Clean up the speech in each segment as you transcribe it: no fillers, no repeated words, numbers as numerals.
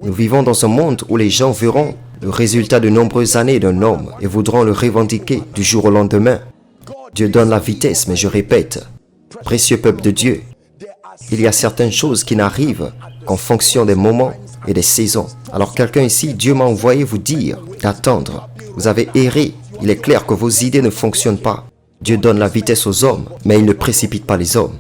Nous vivons dans un monde où les gens verront le résultat de nombreuses années d'un homme et voudront le revendiquer du jour au lendemain. Dieu donne la vitesse, mais je répète, précieux peuple de Dieu, il y a certaines choses qui n'arrivent qu'en fonction des moments et des saisons. Alors quelqu'un ici, Dieu m'a envoyé vous dire d'attendre. Vous avez erré. Il est clair que vos idées ne fonctionnent pas. Dieu donne la vitesse aux hommes, mais il ne précipite pas les hommes.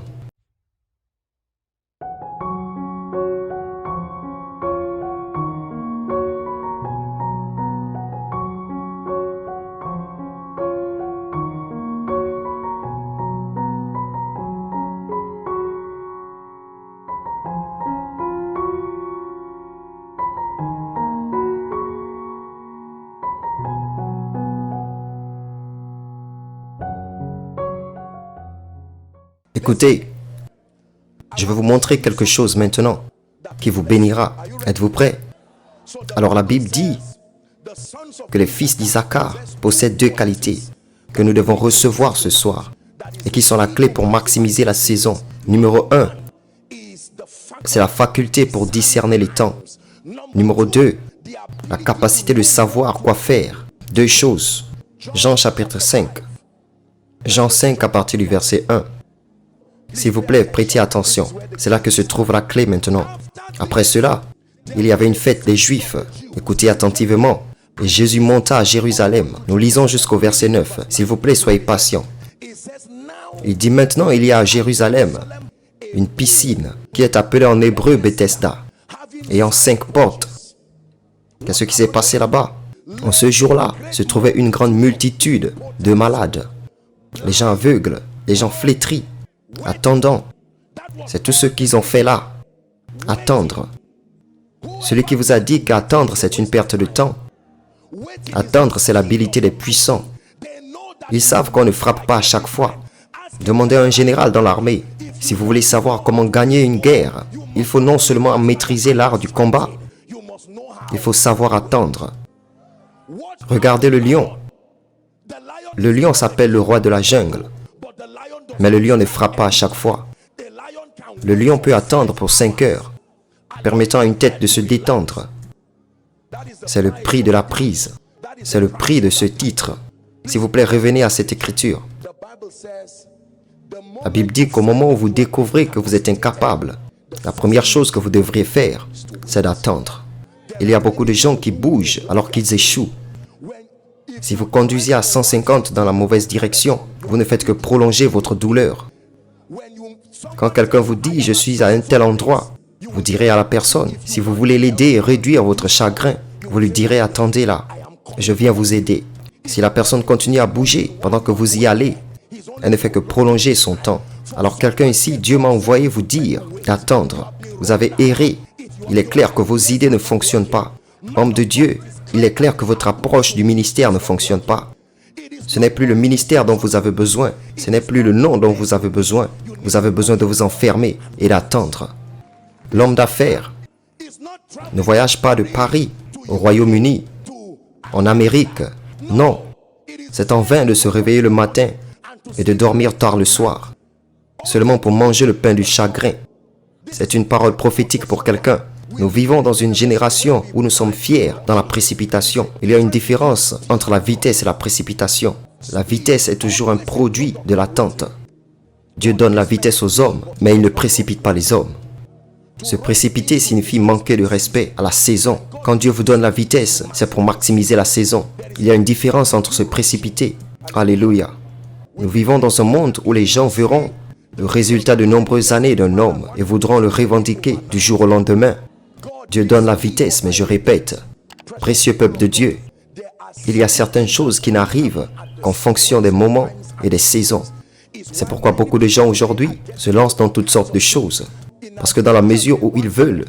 Écoutez, je vais vous montrer quelque chose maintenant qui vous bénira. Êtes-vous prêts? Alors la Bible dit que les fils d'Issachar possèdent deux qualités que nous devons recevoir ce soir et qui sont la clé pour maximiser la saison. Numéro 1, c'est la faculté pour discerner les temps. Numéro 2, la capacité de savoir quoi faire. Deux choses. Jean chapitre 5. Jean 5 à partir du verset 1. S'il vous plaît, prêtez attention. C'est là que se trouve la clé maintenant. Après cela, il y avait une fête des Juifs. Écoutez attentivement. Et Jésus monta à Jérusalem. Nous lisons jusqu'au verset 9. S'il vous plaît, soyez patients. Il dit maintenant, il y a à Jérusalem une piscine qui est appelée en hébreu Bethesda, ayant 5 portes. Qu'est-ce qui s'est passé là-bas? En ce jour-là, se trouvait une grande multitude de malades. Les gens aveugles, les gens flétris, attendant. C'est tout ce qu'ils ont fait là. Attendre. Celui qui vous a dit qu'attendre, c'est une perte de temps. Attendre, c'est l'habilité des puissants. Ils savent qu'on ne frappe pas à chaque fois. Demandez à un général dans l'armée. Si vous voulez savoir comment gagner une guerre, il faut non seulement maîtriser l'art du combat, il faut savoir attendre. Regardez le lion. Le lion s'appelle le roi de la jungle. Mais le lion ne frappe pas à chaque fois. Le lion peut attendre pour 5 heures, permettant à une tête de se détendre. C'est le prix de la prise. C'est le prix de ce titre. S'il vous plaît, revenez à cette écriture. La Bible dit qu'au moment où vous découvrez que vous êtes incapable, la première chose que vous devriez faire, c'est d'attendre. Il y a beaucoup de gens qui bougent alors qu'ils échouent. Si vous conduisez à 150 dans la mauvaise direction, vous ne faites que prolonger votre douleur. Quand quelqu'un vous dit « je suis à un tel endroit », vous direz à la personne, si vous voulez l'aider et réduire votre chagrin, vous lui direz « attendez là, je viens vous aider ». Si la personne continue à bouger pendant que vous y allez, elle ne fait que prolonger son temps. Alors quelqu'un ici, Dieu m'a envoyé vous dire d'attendre. Vous avez erré. Il est clair que vos idées ne fonctionnent pas. Homme de Dieu, il est clair que votre approche du ministère ne fonctionne pas. Ce n'est plus le ministère dont vous avez besoin. Ce n'est plus le nom dont vous avez besoin. Vous avez besoin de vous enfermer et d'attendre. L'homme d'affaires ne voyage pas de Paris au Royaume-Uni, en Amérique. Non, c'est en vain de se réveiller le matin et de dormir tard le soir, seulement pour manger le pain du chagrin. C'est une parole prophétique pour quelqu'un. Nous vivons dans une génération où nous sommes fiers dans la précipitation. Il y a une différence entre la vitesse et la précipitation. La vitesse est toujours un produit de l'attente. Dieu donne la vitesse aux hommes, mais il ne précipite pas les hommes. Se précipiter signifie manquer de respect à la saison. Quand Dieu vous donne la vitesse, c'est pour maximiser la saison. Il y a une différence entre se précipiter. Alléluia. Nous vivons dans un monde où les gens verront le résultat de nombreuses années d'un homme et voudront le revendiquer du jour au lendemain. Dieu donne la vitesse, mais je répète, précieux peuple de Dieu, il y a certaines choses qui n'arrivent qu'en fonction des moments et des saisons. C'est pourquoi beaucoup de gens aujourd'hui se lancent dans toutes sortes de choses. Parce que dans la mesure où ils veulent,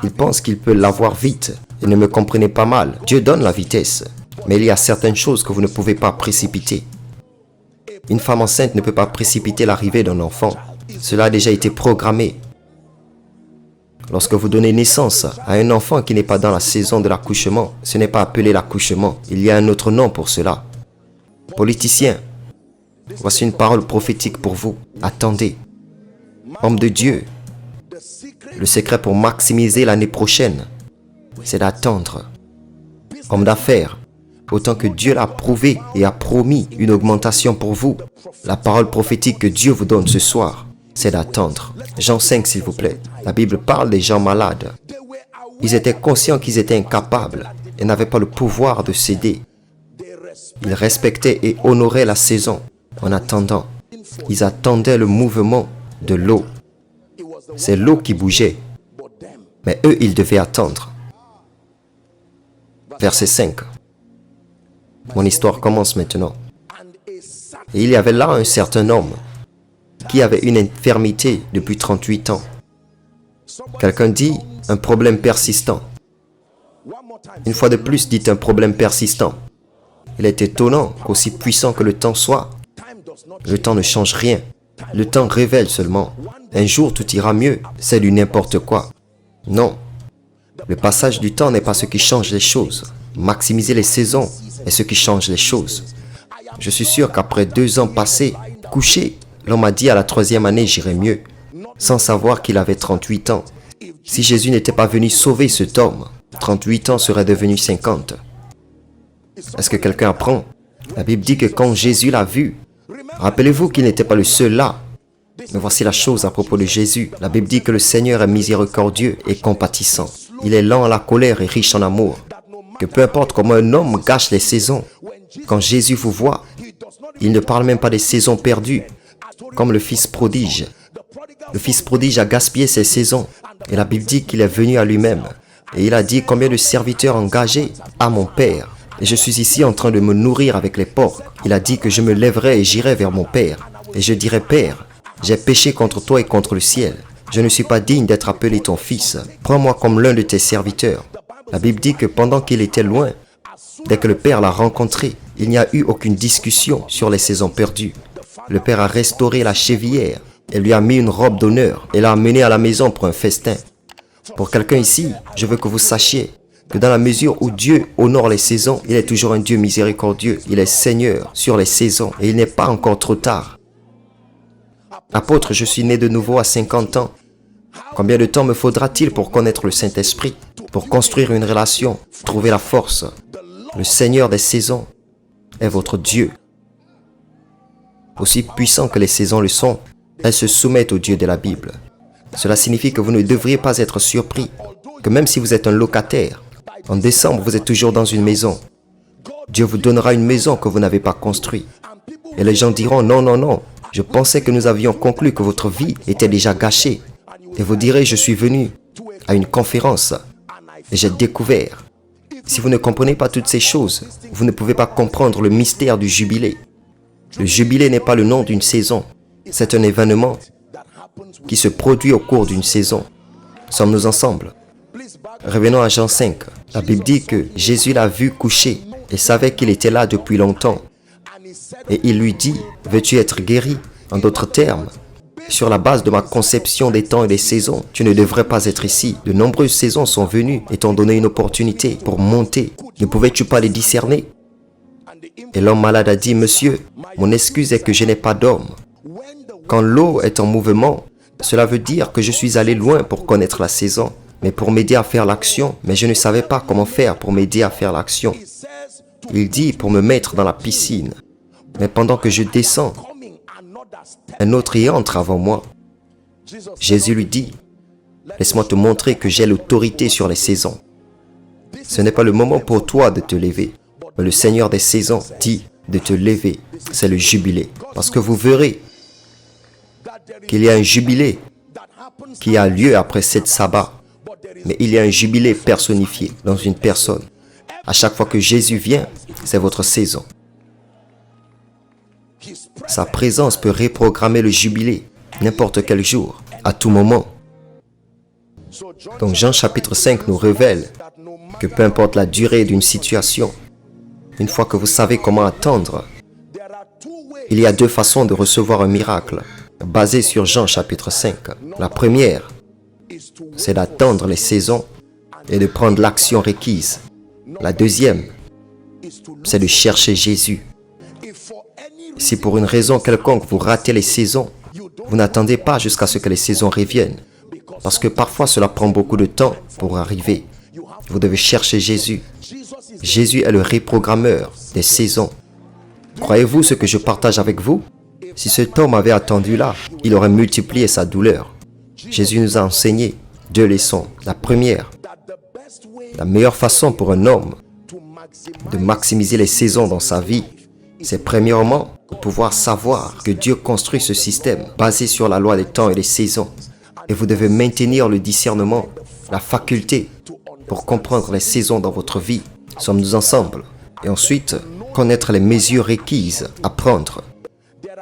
ils pensent qu'ils peuvent l'avoir vite. Et ne me comprenez pas mal, Dieu donne la vitesse. Mais il y a certaines choses que vous ne pouvez pas précipiter. Une femme enceinte ne peut pas précipiter l'arrivée d'un enfant. Cela a déjà été programmé. Lorsque vous donnez naissance à un enfant qui n'est pas dans la saison de l'accouchement, ce n'est pas appelé l'accouchement. Il y a un autre nom pour cela. Politicien, voici une parole prophétique pour vous. Attendez. Homme de Dieu, le secret pour maximiser l'année prochaine c'est d'attendre. Homme d'affaires, autant que Dieu l'a prouvé et a promis une augmentation pour vous, la parole prophétique que Dieu vous donne ce soir, c'est d'attendre. Jean 5, s'il vous plaît. La Bible parle des gens malades. Ils étaient conscients qu'ils étaient incapables et n'avaient pas le pouvoir de céder. Ils respectaient et honoraient la saison en attendant. Ils attendaient le mouvement de l'eau. C'est l'eau qui bougeait. Mais eux, ils devaient attendre. Verset 5. Mon histoire commence maintenant. Et il y avait là un certain homme qui avait une infirmité depuis 38 ans. Quelqu'un dit un problème persistant. Une fois de plus, dites un problème persistant. Il est étonnant qu'aussi puissant que le temps soit, le temps ne change rien. Le temps révèle seulement. Un jour, tout ira mieux. C'est du n'importe quoi. Non. Le passage du temps n'est pas ce qui change les choses. Maximiser les saisons est ce qui change les choses. Je suis sûr qu'après 2 ans passés, couché, l'homme m'a dit à la 3e année, j'irai mieux, sans savoir qu'il avait 38 ans. Si Jésus n'était pas venu sauver cet homme, 38 ans seraient devenus 50. Est-ce que quelqu'un apprend? La Bible dit que quand Jésus l'a vu, rappelez-vous qu'il n'était pas le seul là. Mais voici la chose à propos de Jésus. La Bible dit que le Seigneur est miséricordieux et compatissant. Il est lent à la colère et riche en amour. Que peu importe comment un homme gâche les saisons, quand Jésus vous voit, il ne parle même pas des saisons perdues, comme le fils prodige. Le fils prodige a gaspillé ses saisons, et la Bible dit qu'il est venu à lui-même. Et il a dit combien de serviteurs engagés à mon Père. Et je suis ici en train de me nourrir avec les porcs. Il a dit que je me lèverai et j'irai vers mon Père. Et je dirai, Père, j'ai péché contre toi et contre le ciel. Je ne suis pas digne d'être appelé ton fils. Prends-moi comme l'un de tes serviteurs. La Bible dit que pendant qu'il était loin, dès que le Père l'a rencontré, il n'y a eu aucune discussion sur les saisons perdues. Le Père a restauré la chevillère et lui a mis une robe d'honneur et l'a amené à la maison pour un festin. Pour quelqu'un ici, je veux que vous sachiez que dans la mesure où Dieu honore les saisons, il est toujours un Dieu miséricordieux. Il est Seigneur sur les saisons et il n'est pas encore trop tard. Apôtre, je suis né de nouveau à 50 ans. Combien de temps me faudra-t-il pour connaître le Saint-Esprit, pour construire une relation, trouver la force? Le Seigneur des saisons est votre Dieu. Aussi puissant que les saisons le sont, elles se soumettent au Dieu de la Bible. Cela signifie que vous ne devriez pas être surpris, que même si vous êtes un locataire, en décembre vous êtes toujours dans une maison. Dieu vous donnera une maison que vous n'avez pas construite. Et les gens diront, non, non, non, je pensais que nous avions conclu que votre vie était déjà gâchée. Et vous direz, je suis venu à une conférence et j'ai découvert. Si vous ne comprenez pas toutes ces choses, vous ne pouvez pas comprendre le mystère du jubilé. Le jubilé n'est pas le nom d'une saison. C'est un événement qui se produit au cours d'une saison. Sommes-nous ensemble? Revenons à Jean 5. La Bible dit que Jésus l'a vu coucher et savait qu'il était là depuis longtemps. Et il lui dit, veux-tu être guéri? En d'autres termes, sur la base de ma conception des temps et des saisons, tu ne devrais pas être ici. De nombreuses saisons sont venues et t'ont donné une opportunité pour monter. Ne pouvais-tu pas les discerner? Et l'homme malade a dit, monsieur, mon excuse est que je n'ai pas d'homme. Quand l'eau est en mouvement, cela veut dire que je suis allé loin pour connaître la saison, mais pour m'aider à faire l'action, mais je ne savais pas comment faire pour m'aider à faire l'action. Il dit pour me mettre dans la piscine. Mais pendant que je descends, un autre y entre avant moi. Jésus lui dit, laisse-moi te montrer que j'ai l'autorité sur les saisons. Ce n'est pas le moment pour toi de te lever. Mais le Seigneur des saisons dit de te lever. C'est le jubilé. Parce que vous verrez qu'il y a un jubilé qui a lieu après 7 sabbats. Mais il y a un jubilé personnifié dans une personne. À chaque fois que Jésus vient, c'est votre saison. Sa présence peut reprogrammer le jubilé n'importe quel jour, à tout moment. Donc Jean chapitre 5 nous révèle que peu importe la durée d'une situation, une fois que vous savez comment attendre, il y a 2 façons de recevoir un miracle, basé sur Jean chapitre 5. La première, c'est d'attendre les saisons et de prendre l'action requise. La deuxième, c'est de chercher Jésus. Si pour une raison quelconque vous ratez les saisons, vous n'attendez pas jusqu'à ce que les saisons reviennent. Parce que parfois cela prend beaucoup de temps pour arriver. Vous devez chercher Jésus. Jésus est le reprogrammeur des saisons. Croyez-vous ce que je partage avec vous? Si cet homme avait attendu là, il aurait multiplié sa douleur. Jésus nous a enseigné 2 leçons. La première, la meilleure façon pour un homme de maximiser les saisons dans sa vie, c'est premièrement de pouvoir savoir que Dieu construit ce système basé sur la loi des temps et des saisons. Et vous devez maintenir le discernement, la faculté pour comprendre les saisons dans votre vie. Sommes-nous ensemble? Et ensuite, connaître les mesures requises à prendre.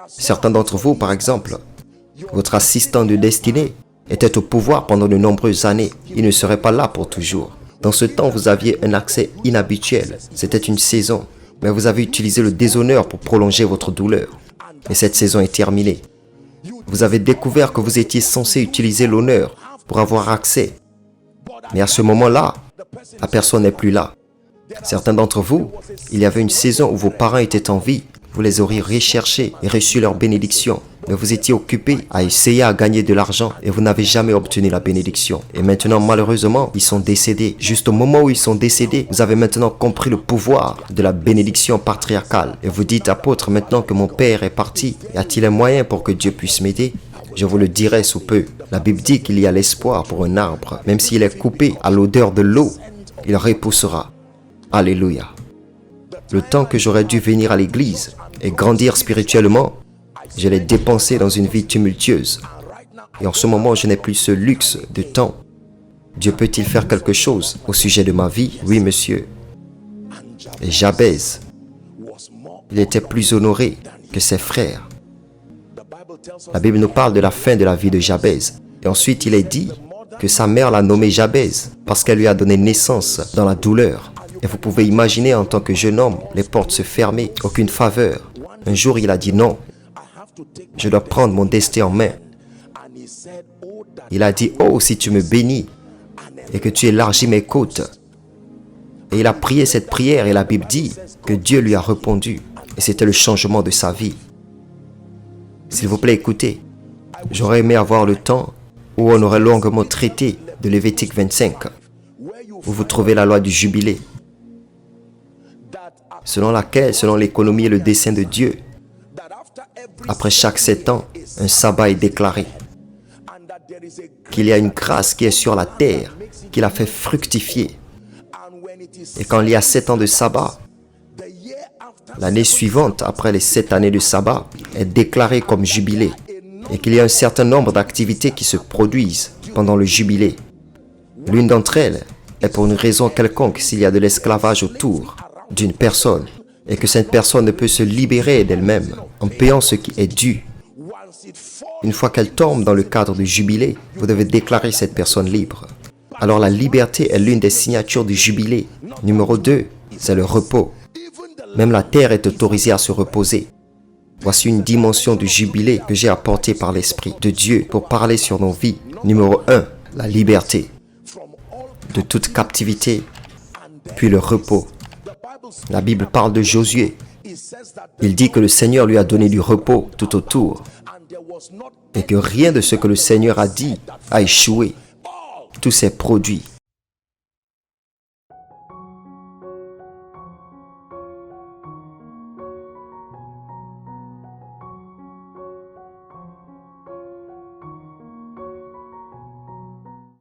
Certains d'entre vous, par exemple, votre assistant de destinée était au pouvoir pendant de nombreuses années. Il ne serait pas là pour toujours. Dans ce temps, vous aviez un accès inhabituel. C'était une saison. Mais vous avez utilisé le déshonneur pour prolonger votre douleur. Et cette saison est terminée. Vous avez découvert que vous étiez censé utiliser l'honneur pour avoir accès. Mais à ce moment-là, la personne n'est plus là. Certains d'entre vous, il y avait une saison où vos parents étaient en vie. Vous les auriez recherchés et reçu leur bénédiction. Mais vous étiez occupé à essayer à gagner de l'argent et vous n'avez jamais obtenu la bénédiction. Et maintenant, malheureusement, ils sont décédés. Juste au moment où ils sont décédés, vous avez maintenant compris le pouvoir de la bénédiction patriarcale. Et vous dites, apôtre, maintenant que mon père est parti, y a-t-il un moyen pour que Dieu puisse m'aider? Je vous le dirai sous peu. La Bible dit qu'il y a l'espoir pour un arbre. Même s'il est coupé à l'odeur de l'eau, il repoussera. Alléluia. Le temps que j'aurais dû venir à l'église et grandir spirituellement, je l'ai dépensé dans une vie tumultueuse. Et en ce moment, je n'ai plus ce luxe de temps. Dieu peut-il faire quelque chose au sujet de ma vie? Oui, monsieur. Et Jabez, il était plus honoré que ses frères. La Bible nous parle de la fin de la vie de Jabez. Et ensuite, il est dit que sa mère l'a nommé Jabez parce qu'elle lui a donné naissance dans la douleur. Et vous pouvez imaginer en tant que jeune homme, les portes se fermer, aucune faveur. Un jour, il a dit non. Je dois prendre mon destin en main. Il a dit, oh, si tu me bénis et que tu élargis mes côtes. Et il a prié cette prière et la Bible dit que Dieu lui a répondu. Et c'était le changement de sa vie. S'il vous plaît, écoutez. J'aurais aimé avoir le temps où on aurait longuement traité de Lévitique 25, où vous trouvez la loi du jubilé, selon laquelle, selon l'économie et le dessein de Dieu, après chaque 7 ans, un sabbat est déclaré. Qu'il y a une grâce qui est sur la terre, qui la fait fructifier. Et quand il y a 7 ans de sabbat, l'année suivante, après les 7 années de sabbat, est déclarée comme jubilé. Et qu'il y a un certain nombre d'activités qui se produisent pendant le jubilé. L'une d'entre elles est pour une raison quelconque s'il y a de l'esclavage autour d'une personne et que cette personne ne peut se libérer d'elle-même en payant ce qui est dû. Une fois qu'elle tombe dans le cadre du jubilé, vous devez déclarer cette personne libre. Alors la liberté est l'une des signatures du jubilé. Numéro 2, c'est le repos. Même la terre est autorisée à se reposer. Voici une dimension du jubilé que j'ai apportée par l'Esprit de Dieu pour parler sur nos vies. Numéro 1, la liberté de toute captivité, puis le repos. La Bible parle de Josué. Il dit que le Seigneur lui a donné du repos tout autour et que rien de ce que le Seigneur a dit a échoué. Tout s'est produit.